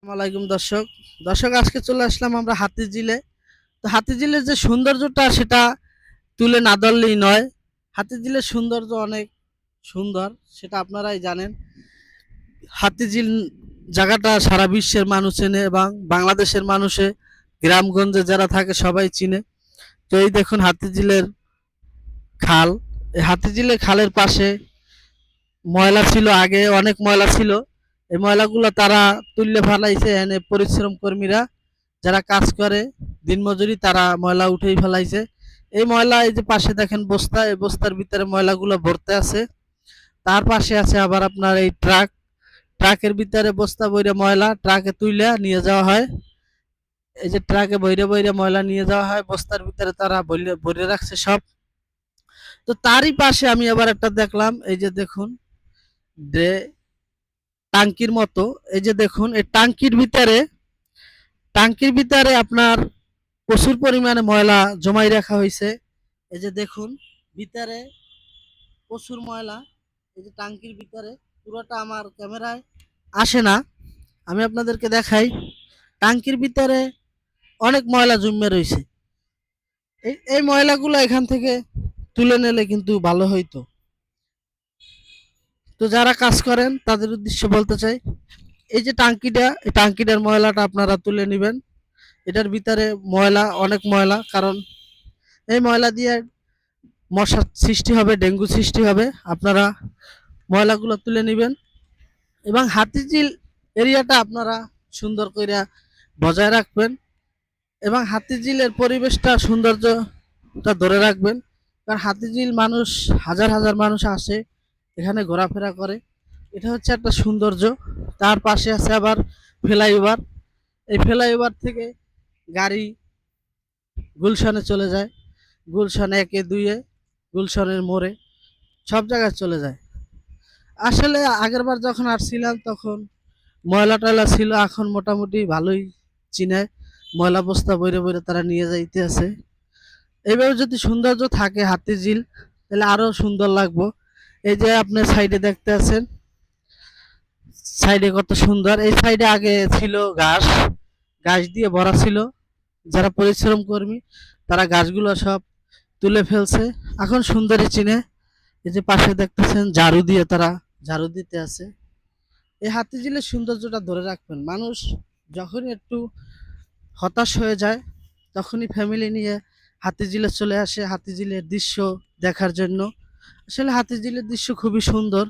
আসসালামাইকুম দর্শক। আজকে চলে আসলাম আমরা হাতিঝিলে। তো হাতিঝিলের যে সৌন্দর্যটা সেটা তুলে না ধরলেই নয়। হাতিঝিলের সৌন্দর্য অনেক সুন্দর, সেটা আপনারাই জানেন। হাতিঝিল জায়গাটা সারা বিশ্বের মানুষ চেনে এবং বাংলাদেশের মানুষে গ্রামগঞ্জে যারা থাকে সবাই চিনে। তো এই দেখুন হাতিঝিলের খাল। এই হাতিঝিলের খালের পাশে ময়লা ছিল, আগে অনেক ময়লা ছিল। এই ময়লাগুলো তারা তুললে ফেলাইছে, এনে পরিশ্রম কর্মীরা যারা কাজ করে দিনমজুরি তারা ময়লা উঠেই ফেলাইছে। এই ময়লা, এই যে পাশে দেখেন বস্তা, এই বস্তার ভিতরে ময়লাগুলো ভরতে আছে। তার পাশে আছে আবার আপনার এই ট্রাকের ভিতরে বস্তা বইরে ময়লা ট্রাকে তুইলে নিয়ে যাওয়া হয়। এই যে ট্রাকে বইরে বইরে ময়লা নিয়ে যাওয়া হয়, বস্তার ভিতরে তারা ভরে রাখছে সব। তো তারই পাশে আমি আবার একটা দেখলাম, এই যে দেখুন যে টাঙ্কির মতো, এই যে দেখুন এই টাঙ্কির ভিতরে আপনার প্রচুর পরিমাণে ময়লা জমাই রাখা হয়েছে। এই যে দেখুন ভিতরে প্রচুর ময়লা। এই যে টাঙ্কির ভিতরে পুরোটা আমার ক্যামেরায় আসে না, আমি আপনাদেরকে দেখাই। টাঙ্কির ভিতরে অনেক ময়লা জমে রয়েছে। এই ময়লাগুলো এখান থেকে তুলে নিলে কিন্তু ভালো হইতো। তো যারা কাজ করেন তাদের উদ্দেশ্যে বলতে চাই, এই যে টাঙ্কিটা, এই টাঙ্কিটার ময়লাটা আপনারা তুলে নেবেন। এটার ভিতরে ময়লা, অনেক ময়লা, কারণ এই ময়লা দিয়ে মশার সৃষ্টি হবে, ডেঙ্গু সৃষ্টি হবে। আপনারা ময়লাগুলো তুলে নেবেন এবং হাতিঝিল এরিয়াটা আপনারা সুন্দর করে বজায় রাখবেন এবং হাতিঝিলের পরিবেশটা, সৌন্দর্যটা ধরে রাখবেন। কারণ হাতিঝিল মানুষ, হাজার হাজার মানুষ আসে এখানে ঘোরাফেরা করে, এটা হচ্ছে একটা সৌন্দর্য। তার পাশে আছে আবার ফ্লাইওভার। এই ফ্লাইওভার থেকে গাড়ি গুলশানে চলে যায়, গুলশান একে দুইয়ে, গুলশানের মোড়ে, সব জায়গায় চলে যায়। আসলে আগের বার যখন আসছিলাম তখন ময়লা টয়লা ছিল, এখন মোটামুটি ভালোই চিনে। ময়লা বস্তা বইরে বইরে তারা নিয়ে যাইতে আছে। এইভাবে যদি সৌন্দর্য থাকে হাতিঝিল, তাহলে আরো সুন্দর লাগবো। এই যে আপনি সাইডে দেখতে আছেন, সাইডে কত সুন্দর। এই সাইডে আগে ছিল ঘাস, ঘাস দিয়ে ভরা ছিল। যারা পরিশ্রম কর্মী তারা ঘাসগুলো সব তুলে ফেলছে, এখন সুন্দরী চিনে। এই যে পাশে দেখতেছেন ঝাড়ু দিয়ে তারা ঝাড়ু দিতে আছে। এই হাতিঝিলের সৌন্দর্যটা ধরে রাখবেন। মানুষ যখনই একটু হতাশ হয়ে যায় তখনই ফ্যামিলি নিয়ে হাতিঝিলে চলে আসে হাতিঝিলের দৃশ্য দেখার জন্য। আসলে হাতিঝিলের দৃশ্য খুবই সুন্দর,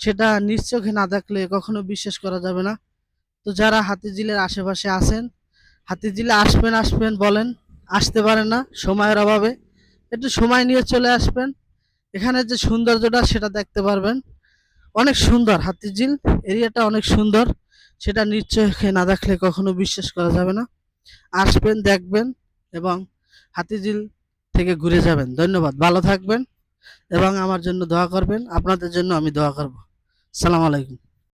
সেটা নিজ চোখে না দেখলে কখনো বিশ্বাস করা যাবে না। তো যারা হাতিঝিলের আশেপাশে আছেন, হাতিঝিলে আসবেন আসবেন বলেন, আসতে পারেন না সময়ের অভাবে, একটু সময় নিয়ে চলে আসবেন। এখানে যে সৌন্দর্যটা সেটা দেখতে পারবেন। অনেক সুন্দর হাতিঝিল এরিয়াটা, অনেক সুন্দর, সেটা নিজ চোখে না দেখলে কখনো বিশ্বাস করা যাবে না। আসবেন, দেখবেন এবং হাতিঝিল থেকে ঘুরে যাবেন। ধন্যবাদ, ভালো থাকবেন এবং আমার জন্য দোয়া করবেন। আপনাদের জন্য আমি দোয়া করব। সালাম আলাইকুম।